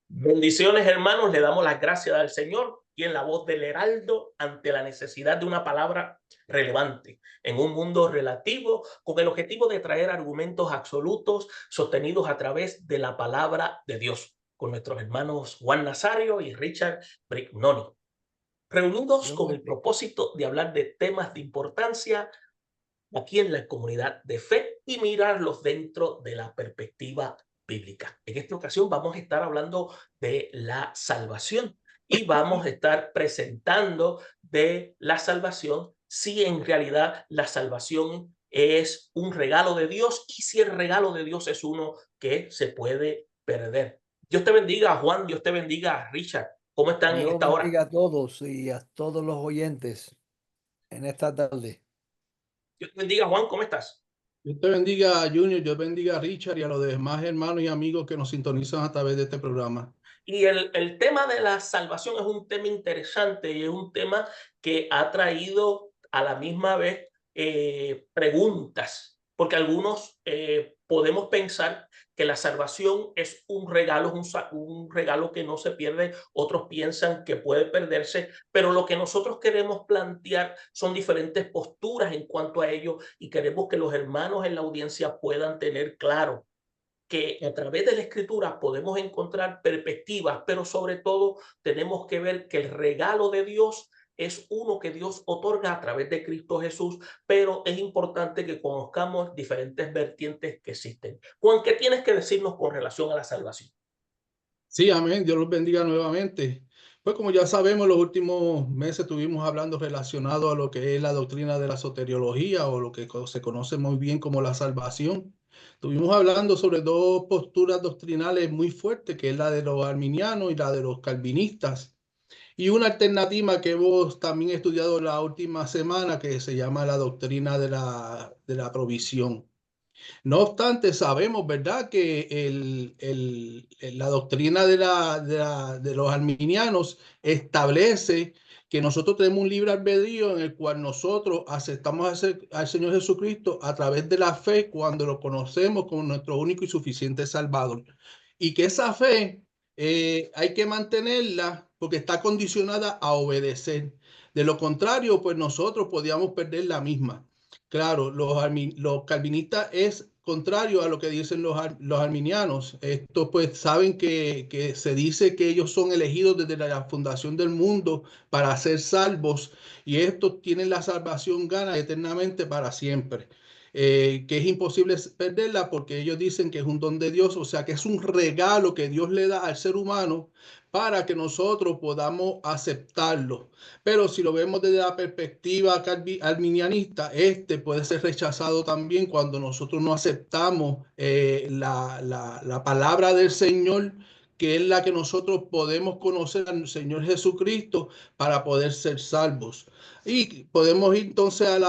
Bendiciones, hermanos. Le damos las gracias al Señor y en la voz del heraldo ante la necesidad de una palabra relevante en un mundo relativo con el objetivo de traer argumentos absolutos sostenidos a través de la palabra de Dios con nuestros hermanos Juan Nazario y Richard Brignoni, reunidos Dios con el bendiga. propósito de hablar de temas de importancia aquí en la comunidad de fe y mirarlos dentro de la perspectiva bíblica. En esta ocasión vamos a estar hablando de la salvación y vamos a estar presentando de la salvación si en realidad la salvación es un regalo de Dios y si el regalo de Dios es uno que se puede perder. Dios te bendiga, Juan. Dios te bendiga, Richard. ¿Cómo están en Dios esta hora? bendiga a todos y a todos los oyentes en esta tarde. Dios te bendiga, Juan. ¿Cómo estás? Dios te bendiga, Junior, Dios bendiga a Richard y a los demás hermanos y amigos que nos sintonizan a través de este programa. Y el tema de la salvación es un tema interesante y es un tema que ha traído a la misma vez preguntas, porque algunos podemos pensar que la salvación es un regalo, un regalo que no se pierde, otros piensan que puede perderse, pero lo que nosotros queremos plantear son diferentes posturas en cuanto a ello y queremos que los hermanos en la audiencia puedan tener claro que a través de la escritura podemos encontrar perspectivas, pero sobre todo tenemos que ver que el regalo de Dios es uno que Dios otorga a través de Cristo Jesús, pero es importante que conozcamos diferentes vertientes que existen. Juan, ¿qué tienes que decirnos con relación a la salvación? Sí, amén, Dios los bendiga nuevamente. Pues como ya sabemos, los últimos meses estuvimos hablando relacionado a lo que es la doctrina de la soteriología o lo que se conoce muy bien como la salvación. Estuvimos hablando sobre dos posturas doctrinales muy fuertes, que es la de los arminianos y la de los calvinistas. Y una alternativa que hemos también estudiado la última semana, que se llama la doctrina de la provisión. No obstante, sabemos, ¿verdad?, que la doctrina de los arminianos establece que nosotros tenemos un libre albedrío en el cual nosotros aceptamos al Señor Jesucristo a través de la fe cuando lo conocemos como nuestro único y suficiente Salvador. Y que esa fe hay que mantenerla porque está condicionada a obedecer. De lo contrario, pues nosotros podíamos perder la misma. Claro, los calvinistas es contrario a lo que dicen los arminianos. Estos pues saben que se dice que ellos son elegidos desde la fundación del mundo para ser salvos y estos tienen la salvación gana eternamente para siempre. Que es imposible perderla porque ellos dicen que es un don de Dios, o sea que es un regalo que Dios le da al ser humano para que nosotros podamos aceptarlo. Pero si lo vemos desde la perspectiva arminianista, este puede ser rechazado también cuando nosotros no aceptamos la palabra del Señor, que es la que nosotros podemos conocer al Señor Jesucristo para poder ser salvos. Y podemos ir entonces a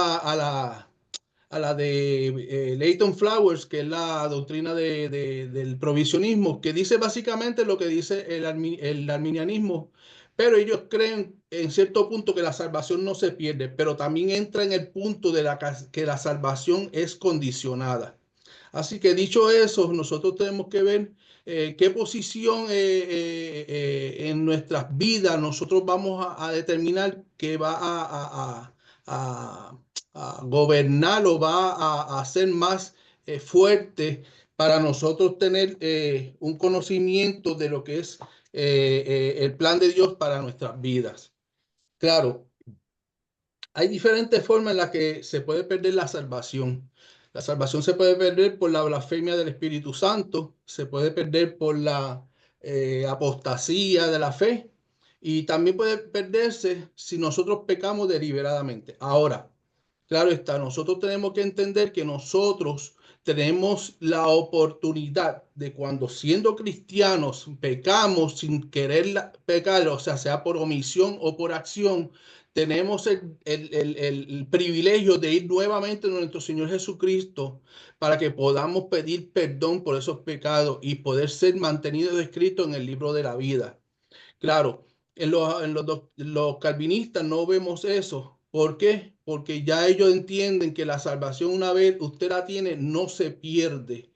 la de Leighton Flowers, que es la doctrina del provisionismo, que dice básicamente lo que dice el arminianismo, pero ellos creen en cierto punto que la salvación no se pierde, pero también entra en el punto de que la salvación es condicionada. Así que dicho eso, nosotros tenemos que ver qué posición en nuestras vidas nosotros vamos a determinar que va a gobernar o va a ser más fuerte para nosotros tener un conocimiento de lo que es el plan de Dios para nuestras vidas. Claro, hay diferentes formas en las que se puede perder la salvación. La salvación se puede perder por la blasfemia del Espíritu Santo, se puede perder por la apostasía de la fe y también puede perderse si nosotros pecamos deliberadamente. Ahora, claro está, nosotros tenemos que entender que nosotros tenemos la oportunidad de cuando siendo cristianos pecamos sin querer pecar, o sea por omisión o por acción, tenemos el privilegio de ir nuevamente a nuestro Señor Jesucristo para que podamos pedir perdón por esos pecados y poder ser mantenidos escritos en el libro de la vida. Claro, los calvinistas no vemos eso. ¿Por qué? Porque ya ellos entienden que la salvación una vez usted la tiene, no se pierde.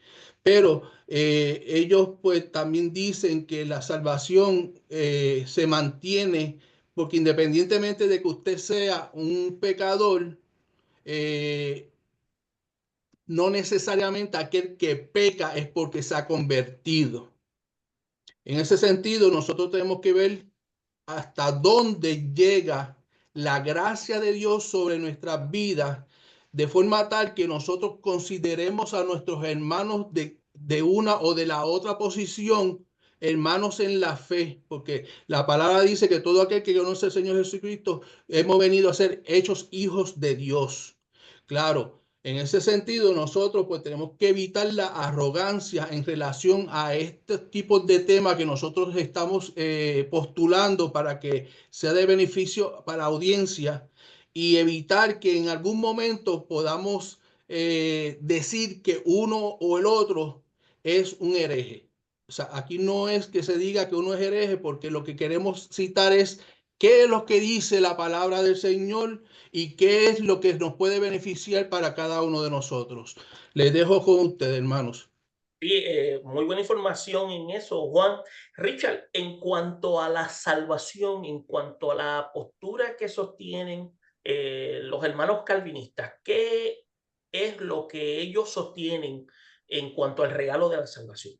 Pero ellos pues también dicen que la salvación se mantiene porque independientemente de que usted sea un pecador, no necesariamente aquel que peca es porque se ha convertido. En ese sentido, nosotros tenemos que ver hasta dónde llega la gracia de Dios sobre nuestras vidas, de forma tal que nosotros consideremos a nuestros hermanos de una o de la otra posición, hermanos en la fe, porque la palabra dice que todo aquel que conoce al Señor Jesucristo, hemos venido a ser hechos hijos de Dios. Claro. En ese sentido, nosotros pues tenemos que evitar la arrogancia en relación a estos tipos de temas que nosotros estamos postulando para que sea de beneficio para la audiencia y evitar que en algún momento podamos decir que uno o el otro es un hereje. O sea, aquí no es que se diga que uno es hereje porque lo que queremos citar es qué es lo que dice la palabra del Señor y qué es lo que nos puede beneficiar para cada uno de nosotros. Les dejo con ustedes, hermanos. Sí, muy buena información en eso, Juan. Richard, en cuanto a la salvación, en cuanto a la postura que sostienen los hermanos calvinistas, ¿qué es lo que ellos sostienen en cuanto al regalo de la salvación?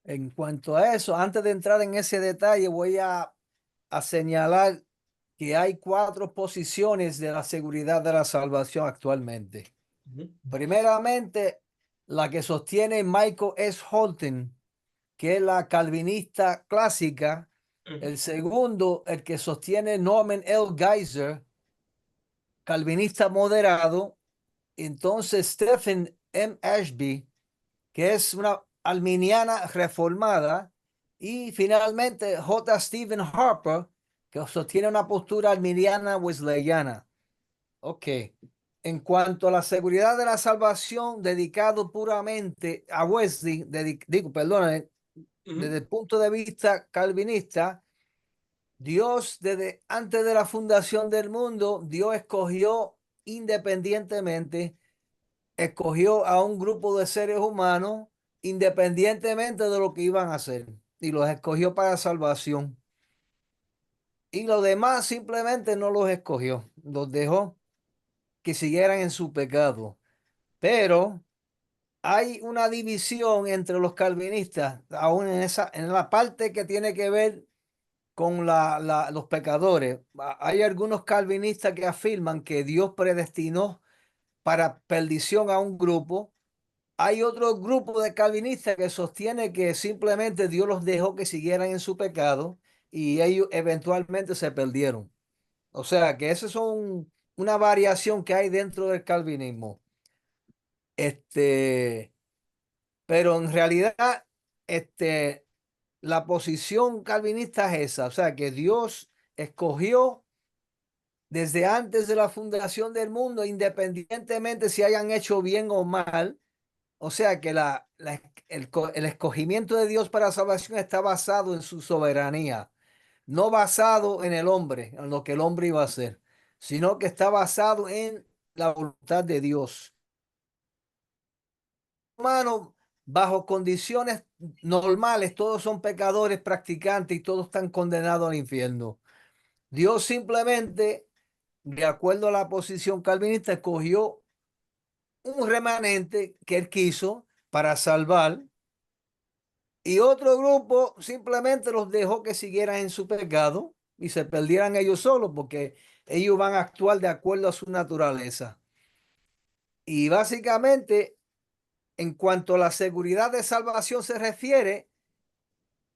En cuanto a eso, antes de entrar en ese detalle, voy a señalar que hay 4 posiciones de la seguridad de la salvación actualmente. Primeramente, la que sostiene Michael S. Holton, que es la calvinista clásica. El segundo, el que sostiene Norman L. Geiser, calvinista moderado. Entonces, Stephen M. Ashby, que es una arminiana reformada. Y finalmente, J. Stephen Harper, que sostiene una postura arminiana wesleyana. Ok. En cuanto a la seguridad de la salvación, dedicado puramente a Wesley, desde el punto de vista calvinista, Dios, desde antes de la fundación del mundo, Dios escogió independientemente, escogió a un grupo de seres humanos independientemente de lo que iban a hacer y los escogió para salvación. Y los demás simplemente no los escogió, los dejó que siguieran en su pecado. Pero hay una división entre los calvinistas, aún en la parte que tiene que ver con los pecadores. Hay algunos calvinistas que afirman que Dios predestinó para perdición a un grupo. Hay otro grupo de calvinistas que sostiene que simplemente Dios los dejó que siguieran en su pecado y ellos eventualmente se perdieron. O sea que esa es una variación que hay dentro del calvinismo. Pero en realidad, la posición calvinista es esa, o sea, que Dios escogió desde antes de la fundación del mundo, independientemente si hayan hecho bien o mal. O sea, que el escogimiento de Dios para salvación está basado en su soberanía, no basado en el hombre, en lo que el hombre iba a hacer, sino que está basado en la voluntad de Dios. Hermano, bajo condiciones normales, todos son pecadores practicantes y todos están condenados al infierno. Dios simplemente, de acuerdo a la posición calvinista, escogió un remanente que él quiso para salvar y otro grupo simplemente los dejó que siguieran en su pecado y se perdieran ellos solos porque ellos van a actuar de acuerdo a su naturaleza. Y básicamente, en cuanto a la seguridad de salvación se refiere,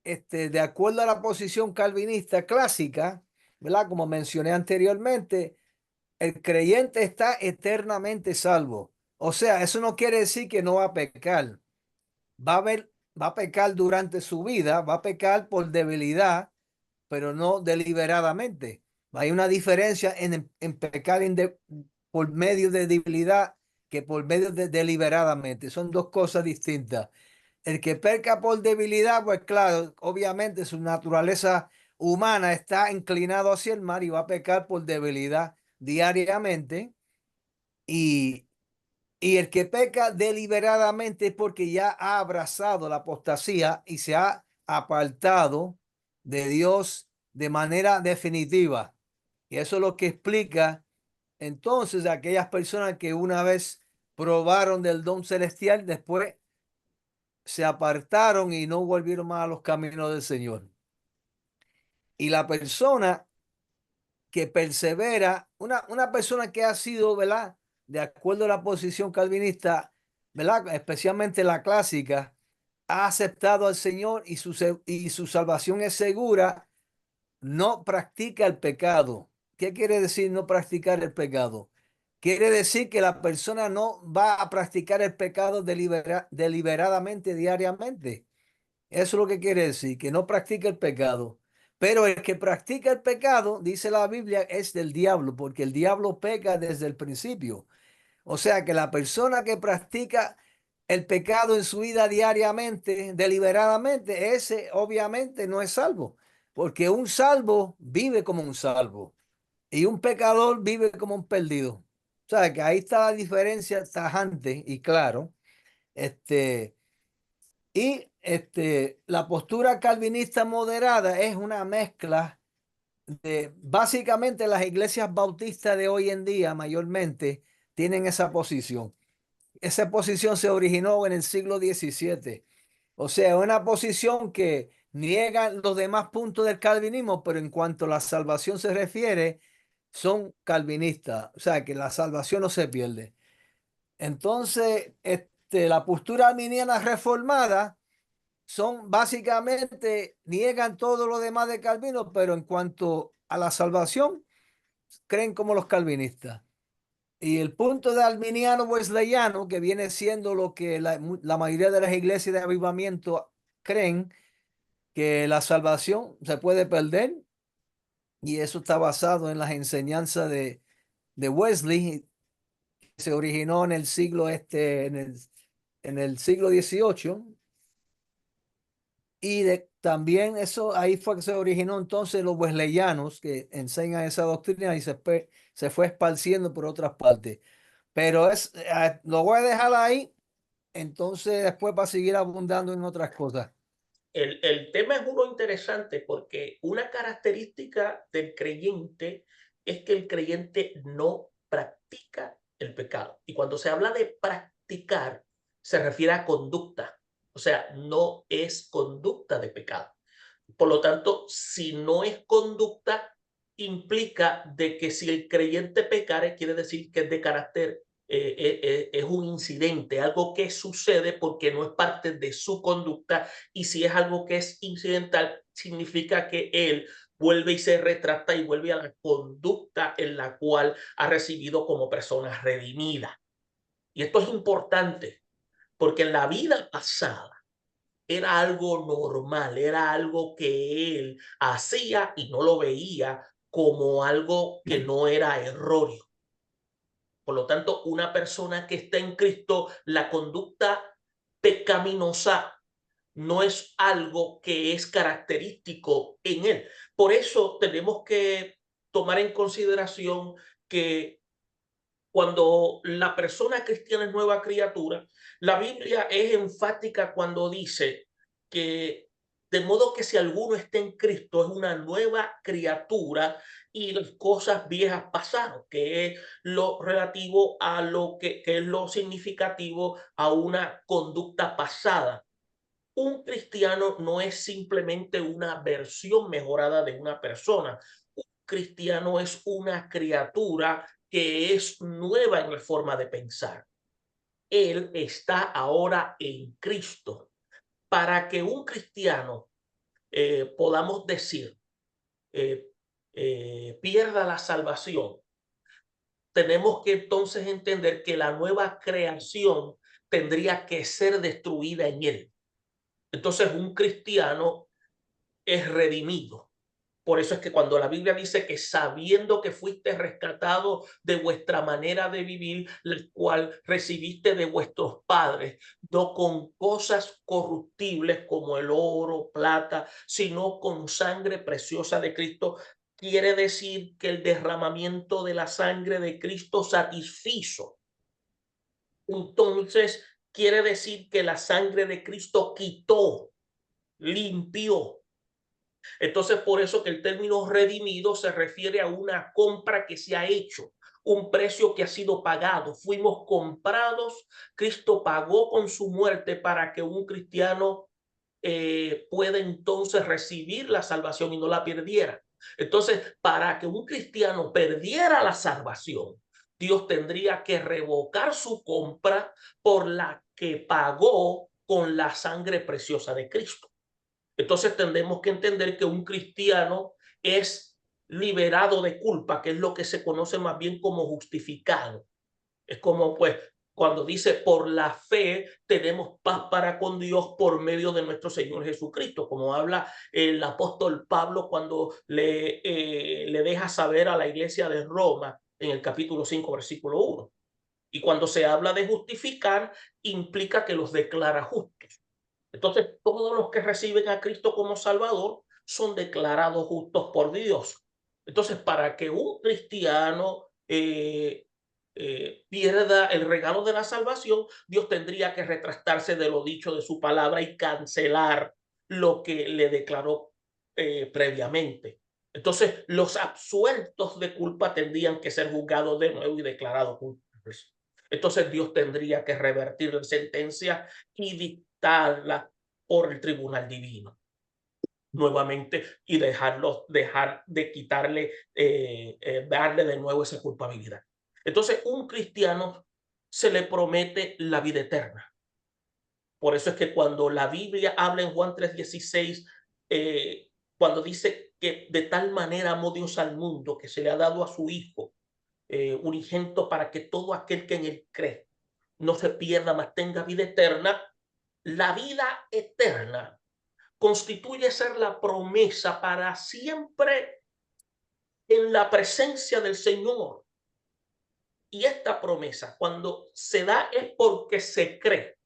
de acuerdo a la posición calvinista clásica, ¿verdad? Como mencioné anteriormente, el creyente está eternamente salvo. O sea, eso no quiere decir que no va a pecar. Va a pecar durante su vida, va a pecar por debilidad, pero no deliberadamente. Hay una diferencia en pecar por medio de debilidad que por medio de deliberadamente. Son dos cosas distintas. El que peca por debilidad, pues claro, obviamente su naturaleza humana está inclinado hacia el mal y va a pecar por debilidad diariamente. Y Y el que peca deliberadamente es porque ya ha abrazado la apostasía y se ha apartado de Dios de manera definitiva. Y eso es lo que explica entonces a aquellas personas que una vez probaron del don celestial, después se apartaron y no volvieron más a los caminos del Señor. Y la persona que persevera, una persona que ha sido, ¿verdad? De acuerdo a la posición calvinista, ¿verdad? Especialmente la clásica, ha aceptado al Señor y su salvación es segura, no practica el pecado. ¿Qué quiere decir no practicar el pecado? Quiere decir que la persona no va a practicar el pecado deliberadamente, diariamente. Eso es lo que quiere decir, que no practica el pecado. Pero el que practica el pecado, dice la Biblia, es del diablo, porque el diablo peca desde el principio. O sea que la persona que practica el pecado en su vida diariamente, deliberadamente, ese obviamente no es salvo, porque un salvo vive como un salvo y un pecador vive como un perdido. O sea que ahí está la diferencia tajante y claro. La postura calvinista moderada es una mezcla de, básicamente las iglesias bautistas de hoy en día mayormente tienen esa posición. Esa posición se originó en el siglo XVII. O sea, una posición que niega los demás puntos del calvinismo, pero en cuanto a la salvación se refiere, son calvinistas. O sea, que la salvación no se pierde. Entonces, la postura arminiana reformada son básicamente, niegan todo lo demás de Calvino, pero en cuanto a la salvación, creen como los calvinistas. Y el punto de arminiano wesleyano, que viene siendo lo que la mayoría de las iglesias de avivamiento creen, que la salvación se puede perder, y eso está basado en las enseñanzas de Wesley, que se originó en el siglo, en el siglo XVIII. Y también eso, ahí fue que se originó entonces los wesleyanos que enseñan esa doctrina y se fue esparciendo por otras partes. Pero lo voy a dejar ahí, entonces después para seguir abundando en otras cosas. El tema es uno interesante porque una característica del creyente es que el creyente no practica el pecado. Y cuando se habla de practicar, se refiere a conducta. O sea, no es conducta de pecado. Por lo tanto, si no es conducta, implica de que si el creyente pecare, quiere decir que es de carácter, es un incidente, algo que sucede porque no es parte de su conducta, y si es algo que es incidental, significa que él vuelve y se retracta y vuelve a la conducta en la cual ha recibido como persona redimida. Y esto es importante porque en la vida pasada era algo normal, era algo que él hacía y no lo veía como algo que no era erróneo. Por lo tanto, una persona que está en Cristo, la conducta pecaminosa no es algo que es característico en él. Por eso tenemos que tomar en consideración que cuando la persona cristiana es nueva criatura, la Biblia es enfática cuando dice que de modo que si alguno está en Cristo es una nueva criatura y las cosas viejas pasaron, que es lo relativo a lo que es lo significativo a una conducta pasada. Un cristiano no es simplemente una versión mejorada de una persona. Un cristiano es una criatura que es nueva en la forma de pensar. Él está ahora en Cristo. Para que un cristiano podamos decir pierda la salvación, tenemos que entonces entender que la nueva creación tendría que ser destruida en él. Entonces un cristiano es redimido. Por eso es que cuando la Biblia dice que sabiendo que fuiste rescatado de vuestra manera de vivir, la cual recibiste de vuestros padres, no con cosas corruptibles como el oro, plata, sino con sangre preciosa de Cristo, quiere decir que el derramamiento de la sangre de Cristo satisfizo entonces quiere decir que la sangre de Cristo quitó, limpió. Entonces, por eso que el término redimido se refiere a una compra que se ha hecho, un precio que ha sido pagado. Fuimos comprados, Cristo pagó con su muerte para que un cristiano pueda entonces recibir la salvación y no la perdiera. Entonces, para que un cristiano perdiera la salvación, Dios tendría que revocar su compra por la que pagó con la sangre preciosa de Cristo. Entonces tendremos que entender que un cristiano es liberado de culpa, que es lo que se conoce más bien como justificado. Es como pues cuando dice por la fe tenemos paz para con Dios por medio de nuestro Señor Jesucristo, como habla el apóstol Pablo cuando le deja saber a la iglesia de Roma en el capítulo 5, versículo 1. Y cuando se habla de justificar, implica que los declara justos. Entonces, todos los que reciben a Cristo como Salvador son declarados justos por Dios. Entonces, para que un cristiano pierda el regalo de la salvación, Dios tendría que retractarse de lo dicho de su palabra y cancelar lo que le declaró previamente. Entonces, los absueltos de culpa tendrían que ser juzgados de nuevo y declarados culpables. Entonces, Dios tendría que revertir la sentencia y dictarla por el tribunal divino nuevamente y dejar de quitarle, darle de nuevo esa culpabilidad. Entonces, un cristiano se le promete la vida eterna. Por eso es que cuando la Biblia habla en Juan 3:16, cuando dice que de tal manera amó Dios al mundo que se le ha dado a su Hijo unigénito para que todo aquel que en él cree no se pierda, mas tenga vida eterna. La vida eterna constituye ser la promesa para siempre en la presencia del Señor. Y esta promesa, cuando se da, es porque se cree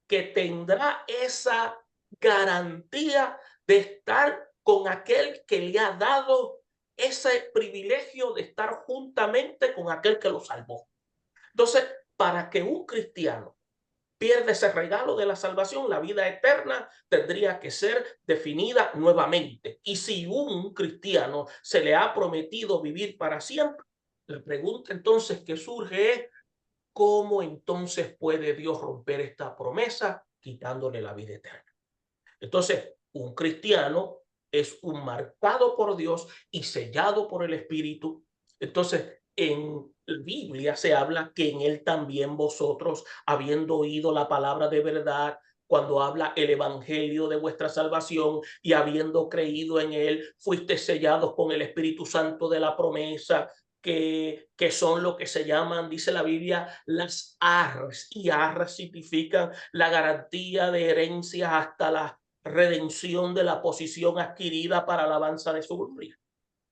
que tendrá esa garantía de estar con aquel que le ha dado ese privilegio de estar juntamente con aquel que lo salvó. Entonces, para que un cristiano pierda ese regalo de la salvación, la vida eterna tendría que ser definida nuevamente. Y si un cristiano se le ha prometido vivir para siempre, la pregunta entonces que surge es, ¿cómo entonces puede Dios romper esta promesa quitándole la vida eterna? Entonces, un cristiano es un marcado por Dios y sellado por el Espíritu. Entonces, en la Biblia se habla que en él también vosotros, habiendo oído la palabra de verdad, cuando habla el evangelio de vuestra salvación y habiendo creído en él, fuiste sellados con el Espíritu Santo de la promesa, que son lo que se llaman, dice la Biblia, las arras. Y arras significan la garantía de herencias hasta la redención de la posición adquirida para alabanza de su gloria.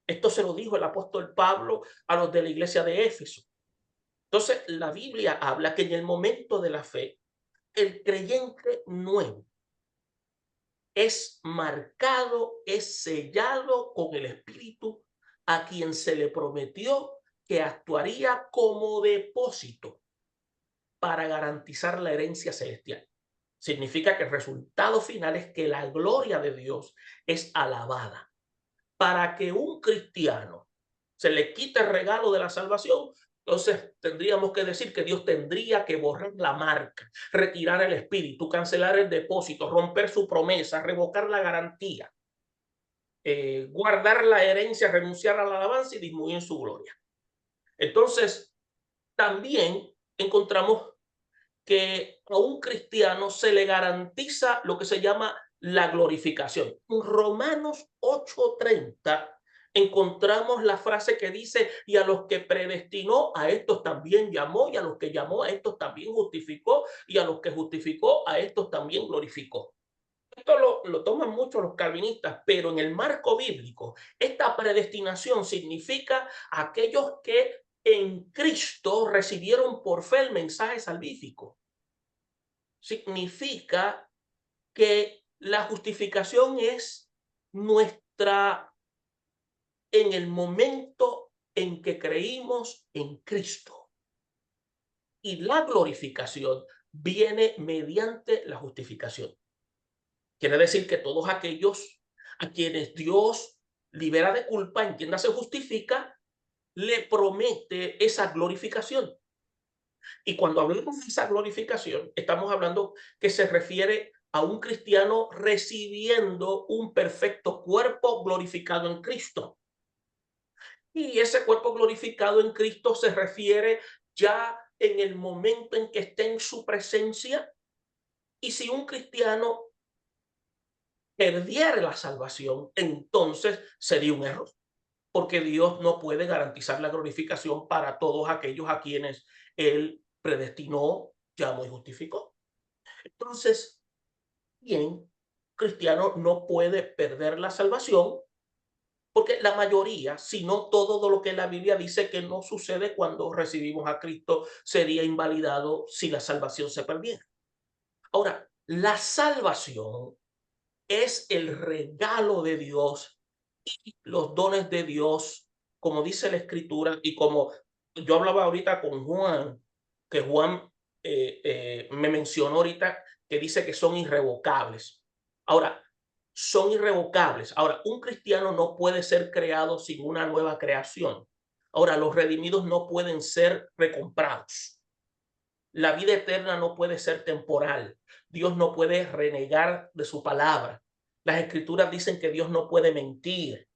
Esto se lo dijo el apóstol Pablo a los de la iglesia de Éfeso. Entonces, la Biblia habla que en el momento de la fe, el creyente nuevo es marcado, es sellado con el Espíritu a quien se le prometió que actuaría como depósito para garantizar la herencia celestial. Significa que el resultado final es que la gloria de Dios es alabada. Para que un cristiano se le quite el regalo de la salvación, entonces tendríamos que decir que Dios tendría que borrar la marca, retirar el espíritu, cancelar el depósito, romper su promesa, revocar la garantía, guardar la herencia, renunciar a la alabanza y disminuir su gloria. Entonces, también encontramos que a un cristiano se le garantiza lo que se llama la glorificación. En Romanos 8:30 encontramos la frase que dice, y a los que predestinó, a estos también llamó, y a los que llamó, a estos también justificó, y a los que justificó, a estos también glorificó. Esto lo toman mucho los calvinistas, pero en el marco bíblico, esta predestinación significa aquellos que en Cristo recibieron por fe el mensaje salvífico. Significa que la justificación es nuestra en el momento en que creímos en Cristo. Y la glorificación viene mediante la justificación. Quiere decir que todos aquellos a quienes Dios libera de culpa, entiéndase, justifica, le promete esa glorificación. Y cuando hablamos de esa glorificación, estamos hablando que se refiere a un cristiano recibiendo un perfecto cuerpo glorificado en Cristo. Y ese cuerpo glorificado en Cristo se refiere ya en el momento en que esté en su presencia. Y si un cristiano perdiera la salvación, entonces sería un error, porque Dios no puede garantizar la glorificación para todos aquellos a quienes Él predestinó, llamó y justificó. Entonces, bien, cristiano no puede perder la salvación, porque la mayoría, si no todo lo que la Biblia dice que no sucede cuando recibimos a Cristo, sería invalidado si la salvación se perdiera. Ahora, la salvación es el regalo de Dios y los dones de Dios, como dice la Escritura, y como yo hablaba ahorita con Juan, que Juan me mencionó ahorita, que dice que son irrevocables. Ahora, son irrevocables. Ahora, un cristiano no puede ser creado sin una nueva creación. Ahora, los redimidos no pueden ser recomprados. La vida eterna no puede ser temporal. Dios no puede renegar de su palabra. Las escrituras dicen que Dios no puede mentir.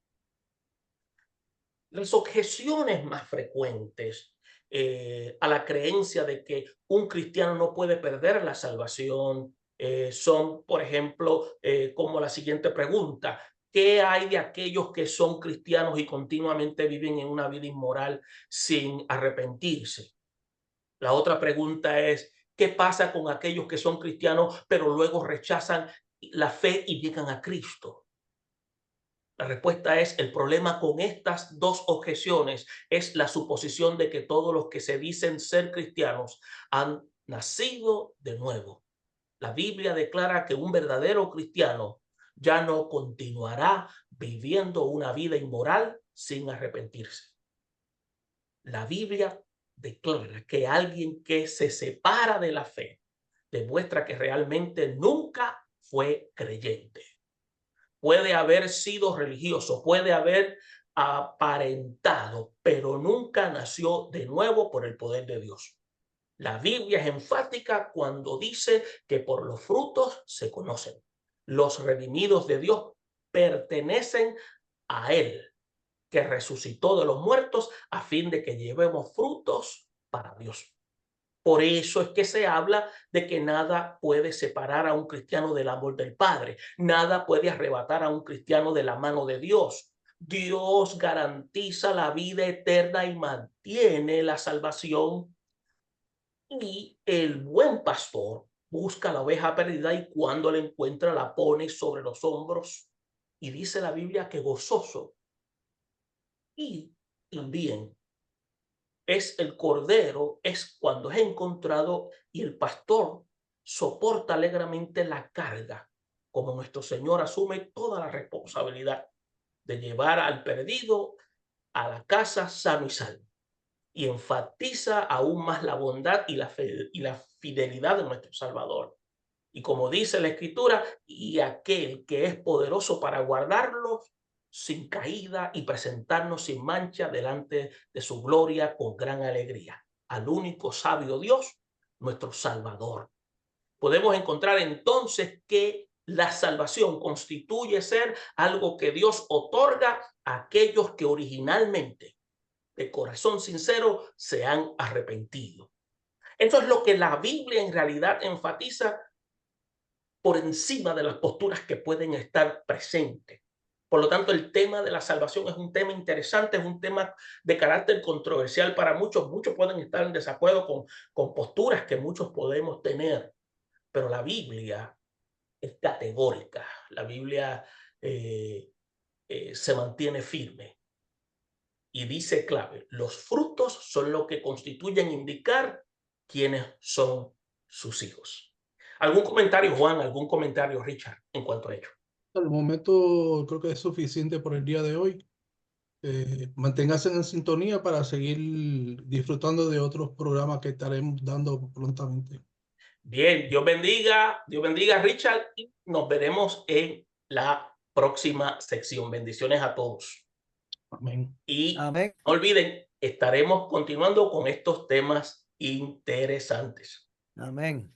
Las objeciones más frecuentes a la creencia de que un cristiano no puede perder la salvación son, por ejemplo, como la siguiente pregunta: ¿qué hay de aquellos que son cristianos y continuamente viven en una vida inmoral sin arrepentirse? La otra pregunta es: ¿qué pasa con aquellos que son cristianos pero luego rechazan la fe y llegan a Cristo? La respuesta es: el problema con estas dos objeciones es la suposición de que todos los que se dicen ser cristianos han nacido de nuevo. La Biblia declara que un verdadero cristiano ya no continuará viviendo una vida inmoral sin arrepentirse. La Biblia declara que alguien que se separa de la fe demuestra que realmente nunca fue creyente. Puede haber sido religioso, puede haber aparentado, pero nunca nació de nuevo por el poder de Dios. La Biblia es enfática cuando dice que por los frutos se conocen. Los redimidos de Dios pertenecen a Él, que resucitó de los muertos a fin de que llevemos frutos para Dios. Por eso es que se habla de que nada puede separar a un cristiano del amor del Padre. Nada puede arrebatar a un cristiano de la mano de Dios. Dios garantiza la vida eterna y mantiene la salvación. Y el buen pastor busca la oveja perdida y cuando la encuentra la pone sobre los hombros. Y dice la Biblia que gozoso. Y también es el cordero, es cuando es encontrado y el pastor soporta alegremente la carga, como nuestro Señor asume toda la responsabilidad de llevar al perdido a la casa sano y salvo. Y enfatiza aún más la bondad y la fidelidad de nuestro Salvador. Y como dice la Escritura, y aquel que es poderoso para guardarlos sin caída y presentarnos sin mancha delante de su gloria con gran alegría. Al único sabio Dios, nuestro Salvador. Podemos encontrar entonces que la salvación constituye ser algo que Dios otorga a aquellos que originalmente, de corazón sincero, se han arrepentido. Eso es lo que la Biblia en realidad enfatiza por encima de las posturas que pueden estar presentes. Por lo tanto, el tema de la salvación es un tema interesante, es un tema de carácter controversial para muchos. Muchos pueden estar en desacuerdo con posturas que muchos podemos tener, pero la Biblia es categórica. La Biblia se mantiene firme y dice clave: los frutos son lo que constituyen indicar quiénes son sus hijos. ¿Algún comentario, Juan? ¿Algún comentario, Richard, en cuanto a ello? Al momento creo que es suficiente por el día de hoy. manténgase en sintonía para seguir disfrutando de otros programas que estaremos dando prontamente. Bien, Dios bendiga a Richard y nos veremos en la próxima sección. Bendiciones a todos. Amén. Y Amén. no olviden, estaremos continuando con estos temas interesantes. Amén.